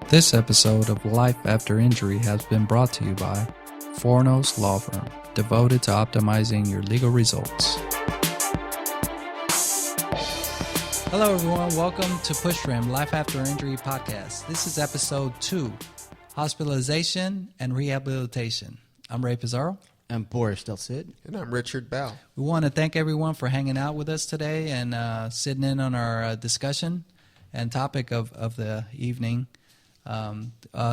This episode of Life After Injury has been brought to you by Fornos Law Firm, devoted to optimizing your legal results. Hello everyone, welcome to Push Rim Life After Injury podcast. This is episode 2, Hospitalization and Rehabilitation. I'm Pizarro. I'm Boris Del Cid. And I'm Richard Bell. We want to thank everyone for hanging out with us today and sitting in on our discussion and topic of the evening.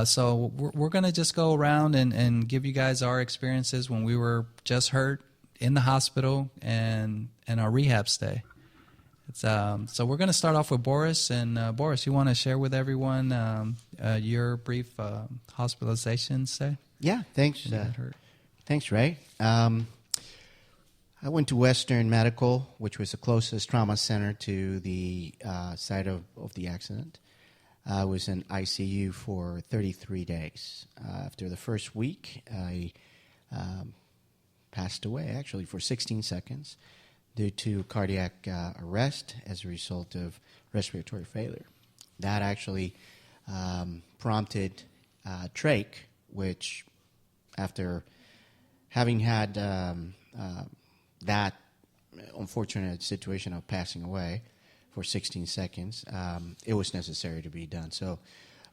So we're going to just go around and give you guys our experiences when we were just hurt in the hospital and our rehab stay. So we're going to start off with Boris. And Boris, you want to share with everyone your brief hospitalization stay? Yeah, thanks. Thanks, Ray. I went to Western Medical, which was the closest trauma center to the site of the accident. I was in ICU for 33 days. After the first week, I passed away, actually, for 16 seconds due to cardiac arrest as a result of respiratory failure. That actually prompted trach, which, after having had that unfortunate situation of passing away for 16 seconds, it was necessary to be done. So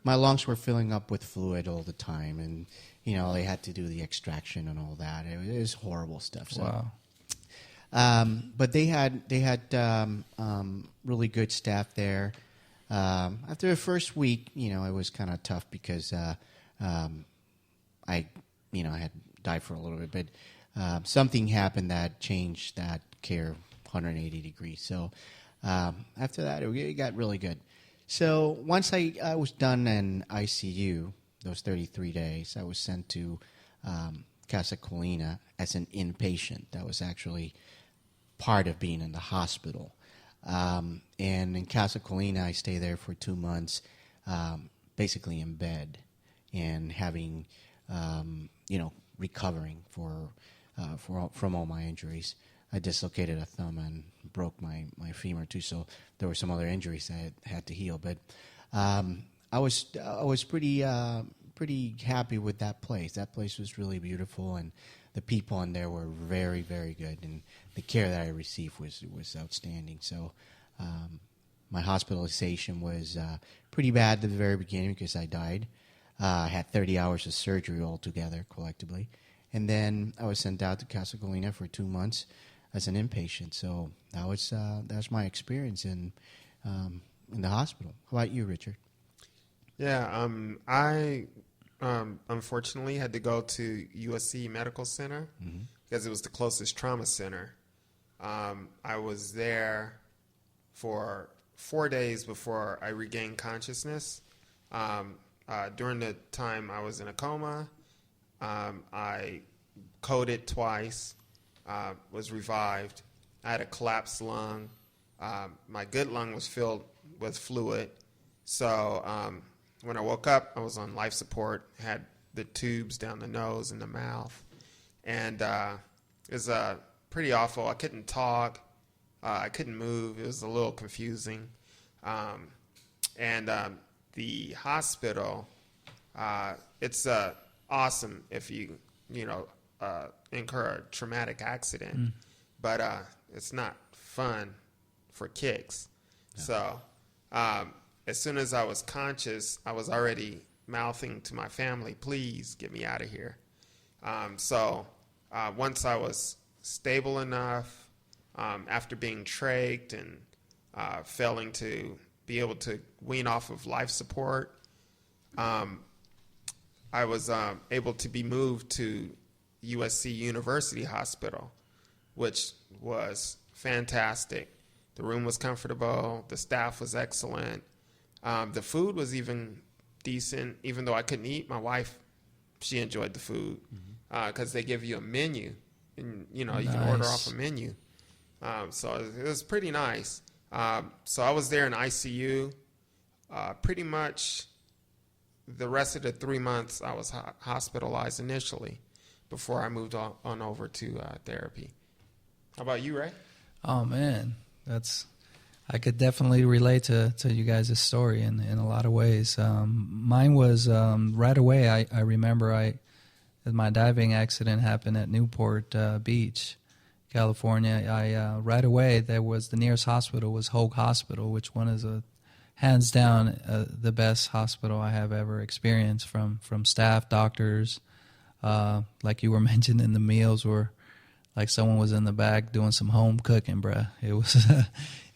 my lungs were filling up with fluid all the time, and they had to do the extraction and all that. It was horrible stuff. So. Wow. But they had really good staff there. After the first week, it was kind of tough because I had died for a little bit, but something happened that changed that care 180 degrees. So after that, it got really good. So once I was done in ICU, those 33 days, I was sent to Casa Colina as an inpatient. That was actually part of being in the hospital. And in Casa Colina, I stayed there for 2 months, basically in bed and having, recovering from all my injuries. I dislocated a thumb and broke my femur too, so there were some other injuries that I had to heal. But I was pretty happy with that place. That place was really beautiful, and the people in there were very, very good, and the care that I received was outstanding. So my hospitalization was pretty bad at the very beginning because I died. I had 30 hours of surgery altogether, collectively. And then I was sent out to Casa Colina for 2 months as an inpatient. So that was my experience in the hospital. How about you, Richard? Yeah, I unfortunately had to go to USC Medical Center because it was the closest trauma center. I was there for 4 days before I regained consciousness. During the time I was in a coma, I coded twice, was revived. I had a collapsed lung. My good lung was filled with fluid. So when I woke up, I was on life support, had the tubes down the nose and the mouth. And it was pretty awful. I couldn't talk. I couldn't move. It was a little confusing. The hospital, it's awesome if you incur a traumatic accident, but it's not fun for kicks. No. So as soon as I was conscious, I was already mouthing to my family, please get me out of here. So once I was stable enough, after being trached and failing to be able to wean off of life support, I was able to be moved to USC University Hospital, which was fantastic. The room was comfortable. The staff was excellent. The food was even decent, even though I couldn't eat. My wife, she enjoyed the food because they give you a menu, and you can order off a menu. So it was pretty nice. So I was there in ICU pretty much the rest of the 3 months. I was hospitalized initially before I moved on over to therapy. How about you, Ray? Oh man, I could definitely relate to you guys' story in a lot of ways. Mine was right away. I remember my diving accident happened at Newport Beach, California. Right away, there was the nearest hospital was Hoag Hospital, which one is hands down the best hospital I have ever experienced from staff, doctors. Like you were mentioning, the meals were like someone was in the back doing some home cooking, bruh. It was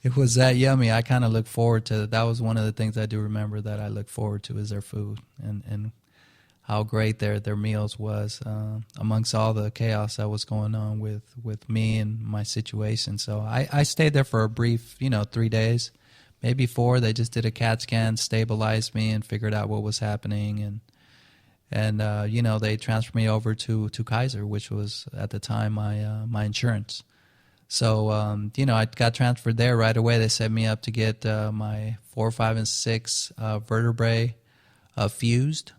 it was that yummy. I kind of look forward to that. Was one of the things I do remember that I look forward to is their food and how great their meals was amongst all the chaos that was going on with me and my situation. So I stayed there for a brief, 3 days, maybe 4. They just did a CAT scan, stabilized me, and figured out what was happening. And they transferred me over to Kaiser, which was at the time my insurance. So, I got transferred there right away. They set me up to get my 4, 5, and 6 vertebrae fused.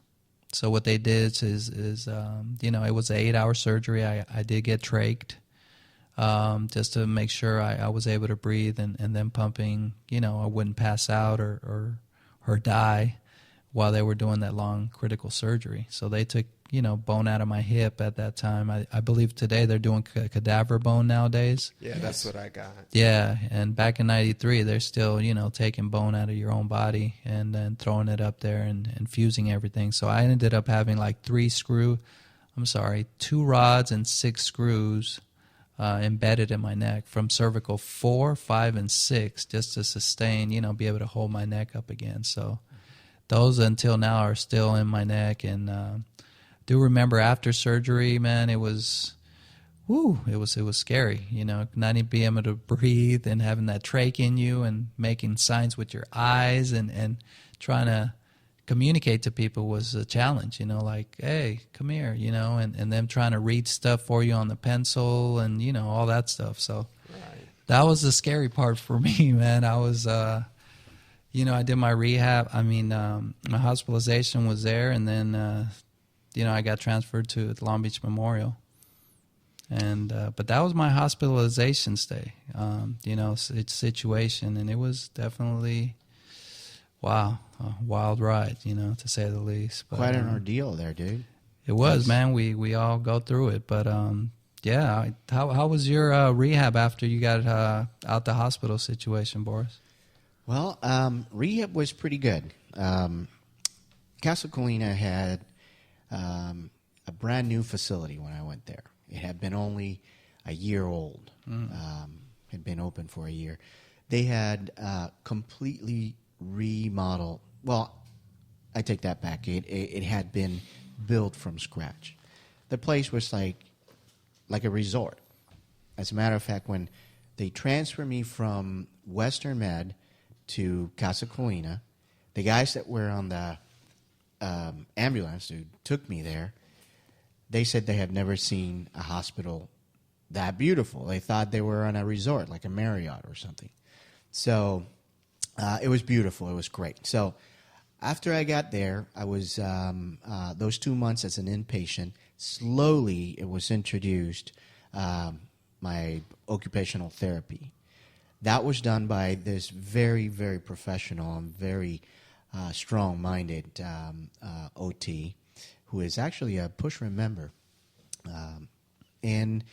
So what they did is it was an 8-hour surgery. I did get trached just to make sure I was able to breathe and then pumping, I wouldn't pass out or die while they were doing that long critical surgery. So they took, bone out of my hip at that time. I believe today they're doing cadaver bone nowadays. Yeah, that's what I got. Yeah, and back in 93, they're still, taking bone out of your own body and then throwing it up there and fusing everything. So I ended up having like 2 rods and 6 screws embedded in my neck from cervical 4, 5, and 6 just to sustain, be able to hold my neck up again. So those until now are still in my neck. And do remember after surgery, man, it was scary, not even being able to breathe and having that trach in you and making signs with your eyes and trying to communicate to people was a challenge, like, hey, come here, and them trying to read stuff for you on the pencil and, all that stuff. So that was the scary part for me, man. I was, I did my rehab. My hospitalization was there, and then, I got transferred to Long Beach Memorial. And but that was my hospitalization stay, situation, and it was definitely, wow, a wild ride, to say the least. But, quite an ordeal there, dude. It was, man. We all go through it, but yeah. How was your rehab after you got out the hospital situation, Boris? Well, rehab was pretty good. Casa Colina had a brand new facility when I went there. It had been only a year old. Had been open for a year. They had completely remodeled. Well, I take that back. It had been built from scratch. The place was like a resort. As a matter of fact, when they transferred me from Western Med to Casa Colina, the guys that were on the ambulance who took me there, they said they had never seen a hospital that beautiful. They thought they were on a resort, like a Marriott or something. So it was beautiful. It was great. So after I got there, I was those 2 months as an inpatient. Slowly, it was introduced my occupational therapy. That was done by this very, very professional and very strong-minded OT, who is actually a Pushman member. And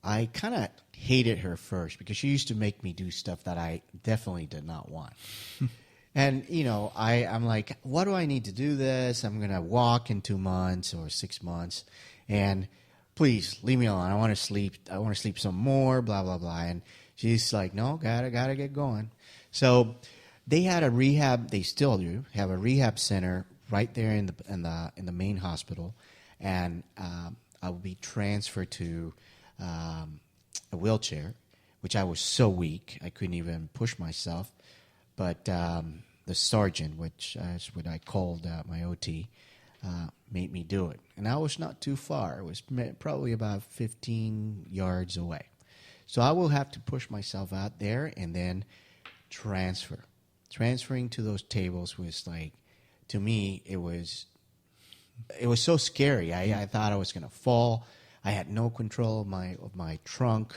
I kind of hated her first because she used to make me do stuff that I definitely did not want. And, I'm like, what do I need to do this? I'm going to walk in 2 months or 6 months. And please, leave me alone. I want to sleep. I want to sleep some more, blah, blah, blah. And she's like, no, gotta get going. So they had a rehab. They still do have a rehab center right there in the main hospital. And I would be transferred to a wheelchair, which I was so weak I couldn't even push myself. But the sergeant, which is what I called my OT, made me do it. And I was not too far. It was probably about 15 yards away. So I will have to push myself out there and then transfer. Transferring to those tables was like, to me, it was so scary. I thought I was going to fall. I had no control of my trunk.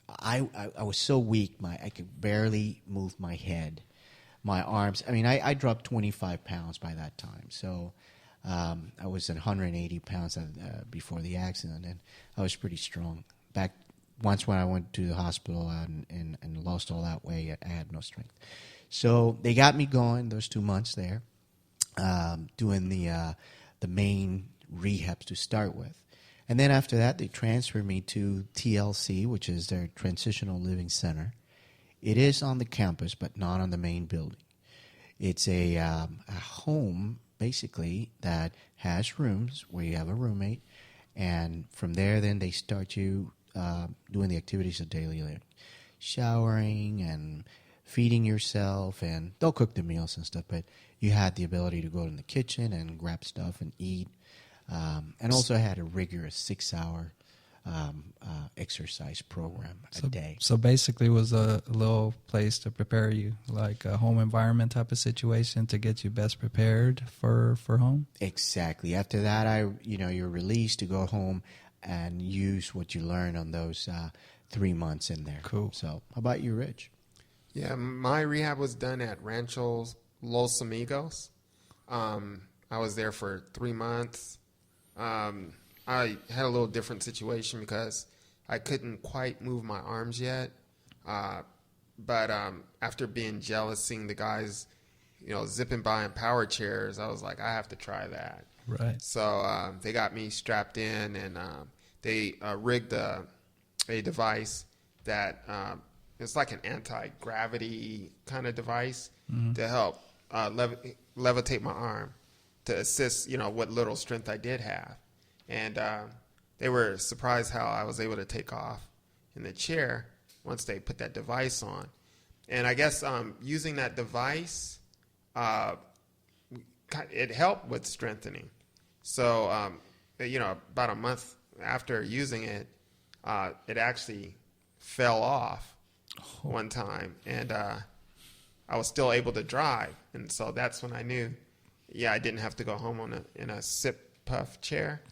I was so weak, I could barely move my head, my arms. I mean, I dropped 25 pounds by that time. So I was at 180 pounds before the accident, and I was pretty strong. Once when I went to the hospital and lost all that weight, I had no strength. So they got me going those 2 months there, doing the main rehabs to start with. And then after that, they transferred me to TLC, which is their Transitional Living Center. It is on the campus, but not on the main building. It's a home, basically, that has rooms where you have a roommate. And from there, then they start you doing the activities of daily living. Showering and feeding yourself, and they'll cook the meals and stuff, but you had the ability to go in the kitchen and grab stuff and eat. And also had a rigorous 6-hour exercise program a day. So basically it was a little place to prepare you, like a home environment type of situation to get you best prepared for home? Exactly. After that, you're released to go home and use what you learned on those 3 months in there. Cool. So how about you, Rich? Yeah, my rehab was done at Rancho Los Amigos. I was there for 3 months. I had a little different situation because I couldn't quite move my arms yet. But after being jealous, seeing the guys, zipping by in power chairs, I was like, I have to try that. Right. So they got me strapped in, and they rigged a device that it's like an anti-gravity kind of device to help levitate my arm to assist, what little strength I did have. And they were surprised how I was able to take off in the chair once they put that device on. And I guess using that device, it helped with strengthening. So, about a month after using it, it actually fell off one time. And I was still able to drive. And so that's when I knew, I didn't have to go home in a sip puff chair.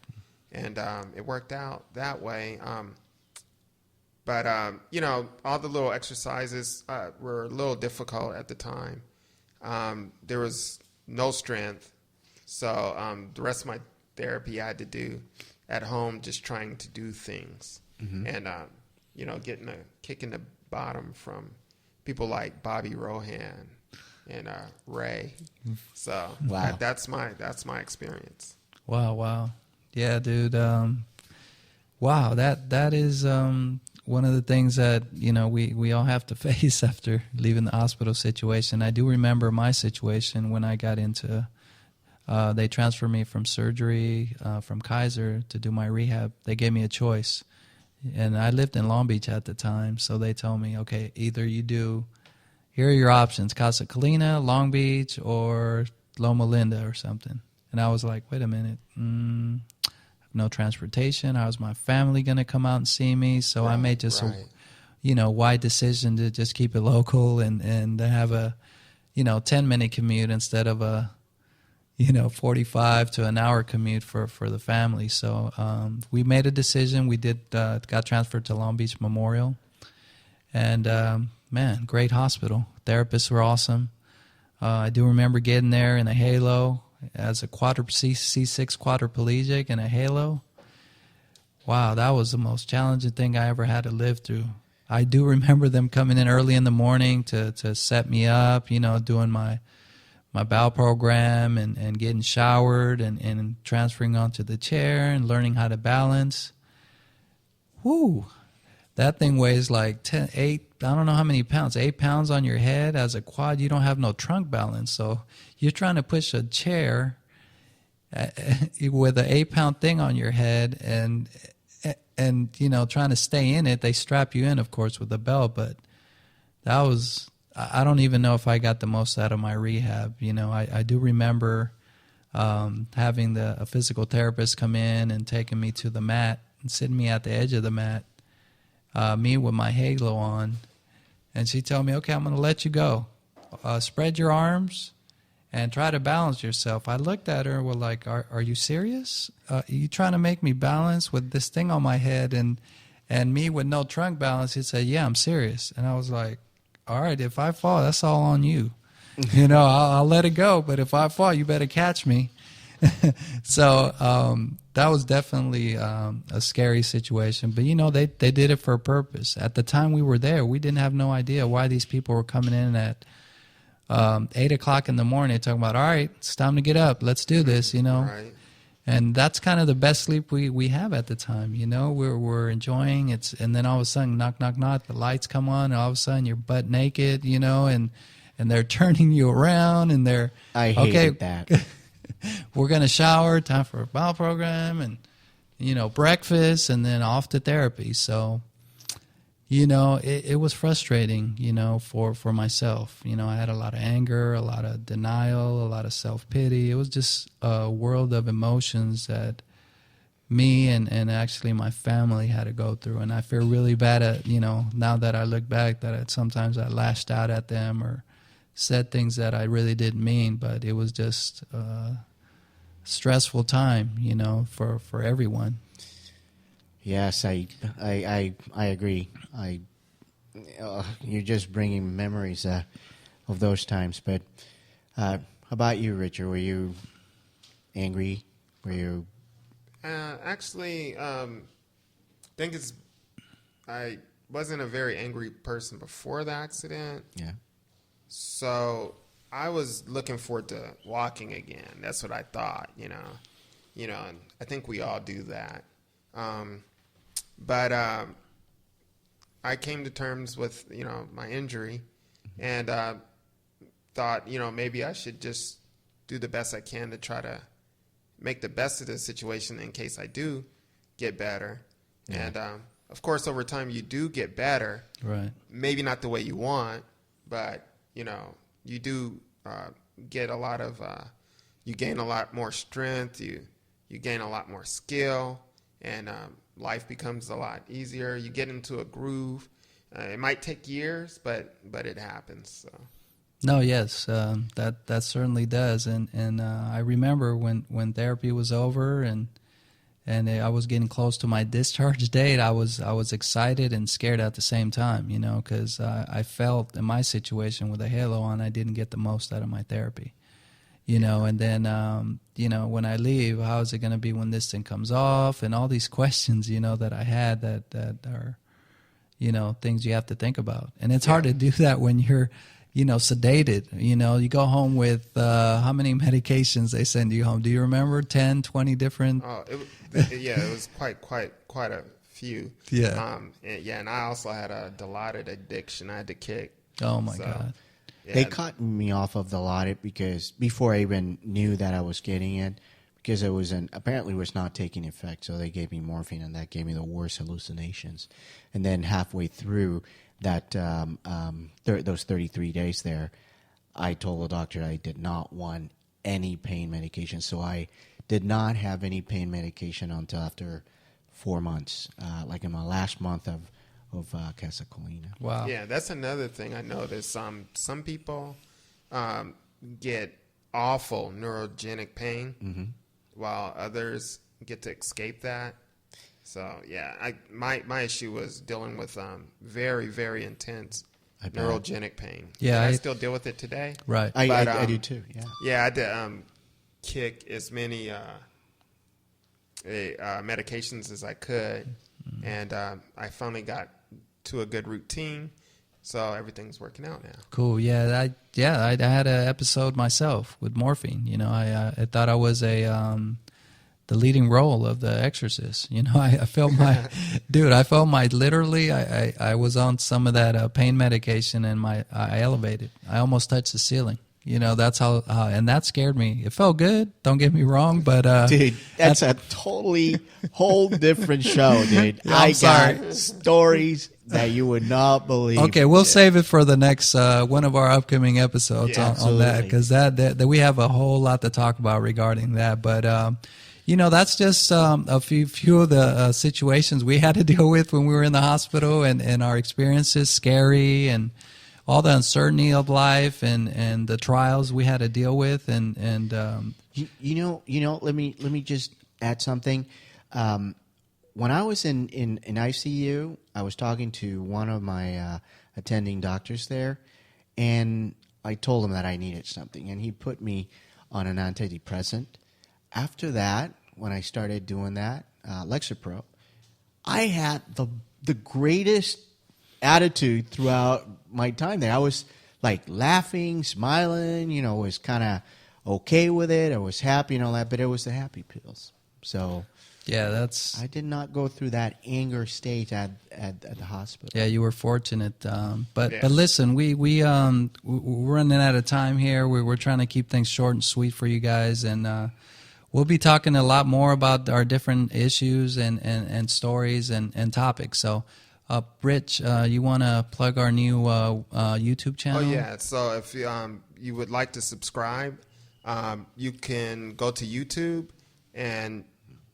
And it worked out that way. But all the little exercises were a little difficult at the time. There was no strength. So the rest of my therapy I had to do at home, just trying to do things. And, getting a kick in the bottom from people like Bobby Rohan and Ray. So wow. that's my experience. Wow. Yeah, dude. Wow, that is one of the things that we all have to face after leaving the hospital situation. I do remember my situation when I got into. They transferred me from surgery from Kaiser to do my rehab. They gave me a choice, and I lived in Long Beach at the time. So they told me, okay, either you do. Here are your options: Casa Colina, Long Beach, or Loma Linda, or something. And I was like, wait a minute. No transportation. How's my family going to come out and see me? So I made just a wide decision to just keep it local and have a 10-minute commute instead of a 45 to an hour commute for the family. So we made a decision. We got transferred to Long Beach Memorial, and man, great hospital. Therapists were awesome. I do remember getting there in a halo as a C6 quadriplegic and a halo. Wow, that was the most challenging thing I ever had to live through. I do remember them coming in early in the morning to set me up, doing my bowel program and getting showered and transferring onto the chair and learning how to balance. Whoo, that thing weighs like 8, I don't know how many pounds, 8 pounds on your head. As a quad, you don't have no trunk balance. So you're trying to push a chair with an 8-pound thing on your head and trying to stay in it. They strap you in, of course, with a belt, but that was, I don't even know if I got the most out of my rehab. I do remember having a physical therapist come in and taking me to the mat and sitting me at the edge of the mat, me with my halo on, and she told me, okay, I'm going to let you go. Spread your arms and try to balance yourself. I looked at her and was like, are you serious? Are you trying to make me balance with this thing on my head? And And me with no trunk balance, he said, yeah, I'm serious. And I was like, all right, if I fall, that's all on you. I'll let it go. But if I fall, you better catch me. So that was definitely a scary situation. But, they did it for a purpose. At the time we were there, we didn't have no idea why these people were coming in at 8 o'clock in the morning talking about, all right, it's time to get up. Let's do this, Right. And that's kind of the best sleep we have at the time, We're enjoying it. And then all of a sudden, knock, knock, knock, the lights come on, and all of a sudden you're butt naked, and they're turning you around, and they're, I hated that. We're going to shower, time for a bowel program, and, breakfast, and then off to therapy. So, it was frustrating, for myself. I had a lot of anger, a lot of denial, a lot of self-pity. It was just a world of emotions that me and actually my family had to go through. And I feel really bad at, now that I look back, that sometimes I lashed out at them or said things that I really didn't mean. But it was just a stressful time, for everyone. Yes, I agree. You're just bringing memories of those times. But how about you, Richard? Were you angry? Were you? Actually, I wasn't a very angry person before the accident. Yeah. So I was looking forward to walking again. That's what I thought, and I think we all do that. But I came to terms with, my injury and thought, maybe I should just do the best I can to try to make the best of the situation in case I do get better. Yeah. And, of course, over time you do get better. Right. Maybe not the way you want, but, you do get a lot of, you gain a lot more strength, you gain a lot more skill, and life becomes a lot easier. You get into a groove. It might take years, but it happens. So. No, yes, that certainly does. And I remember when therapy was over and I was getting close to my discharge date, I was excited and scared at the same time, because I felt in my situation with a halo on, I didn't get the most out of my therapy. And then, when I leave, how is it going to be when this thing comes off? And all these questions, that I had that are, things you have to think about. And it's hard to do that when you're, sedated. You go home with how many medications they send you home? Do you remember? 10, 20 different? Oh, it was quite a few. Yeah. And I also had a Dilaudid addiction I had to kick. Oh, my God. Yeah. They cut me off of the Dilaudid because before I even knew that I was getting it, because apparently was not taking effect, so they gave me morphine, and that gave me the worst hallucinations. And then halfway through that, those 33 days there, I told the doctor I did not want any pain medication, so I did not have any pain medication until after 4 months, like in my last month of Casacolina. Wow. Yeah, that's another thing I noticed. Some people get awful neurogenic pain, while others get to escape that. So yeah, my issue was dealing with very, very intense neurogenic pain. Yeah, I still deal with it today. Right. I do too. Yeah. Yeah, I did kick as many medications as I could, and I finally got to a good routine, so everything's working out now. Cool. Yeah, I had an episode myself with morphine. I thought I was the leading role of The Exorcist. I felt my literally. I was on some of that pain medication, and I elevated. I almost touched the ceiling. That's how, and that scared me. It felt good. Don't get me wrong, but dude, that's a totally whole different show, dude. I'm sorry. Got stories that you would not believe. Okay, we'll save it for the next one of our upcoming episodes on that, because that we have a whole lot to talk about regarding that. But that's just a few of the situations we had to deal with when we were in the hospital, and our experiences, scary, and all the uncertainty of life, and the trials we had to deal with, and let me just add something. when I was in ICU, I was talking to one of my attending doctors there, and I told him that I needed something, and he put me on an antidepressant. After that, when I started doing that, Lexapro, I had the greatest attitude throughout my time there. I was like laughing, smiling, was kind of okay with it. I was happy and all that, but it was the happy pills. So Yeah, I did not go through that anger stage at the hospital. yeah, you were fortunate. But Yeah. but listen, we're running out of time here. We're trying to keep things short and sweet for you guys, and we'll be talking a lot more about our different issues and stories and topics. So, Rich, you want to plug our new YouTube channel? Oh yeah. So if you would like to subscribe, you can go to YouTube and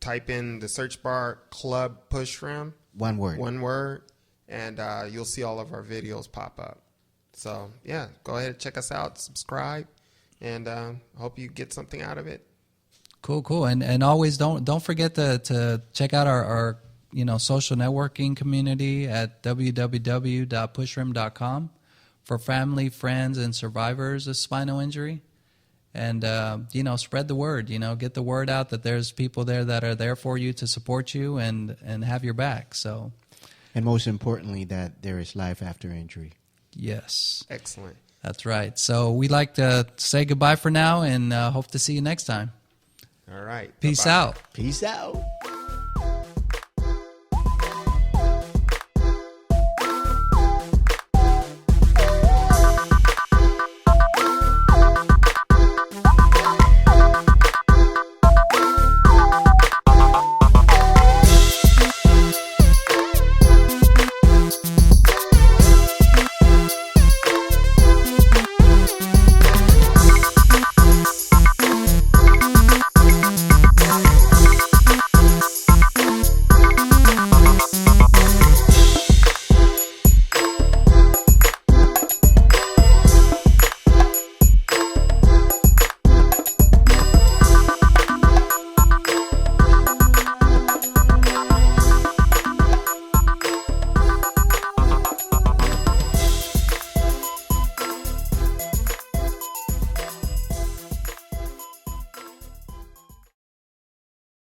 type in the search bar Club Push Rim. One word. And you'll see all of our videos pop up. So yeah, go ahead and check us out, subscribe, and hope you get something out of it. Cool. And always don't forget to check out our social networking community at www.pushrim.com for family, friends, and survivors of spinal injury. And, spread the word, get the word out that there's people there that are there for you to support you and have your back. So, And most importantly, that there is life after injury. yes, Excellent. that's right. So we'd like to say goodbye for now and hope to see you next time. All right. Peace Bye-bye. out. Peace out.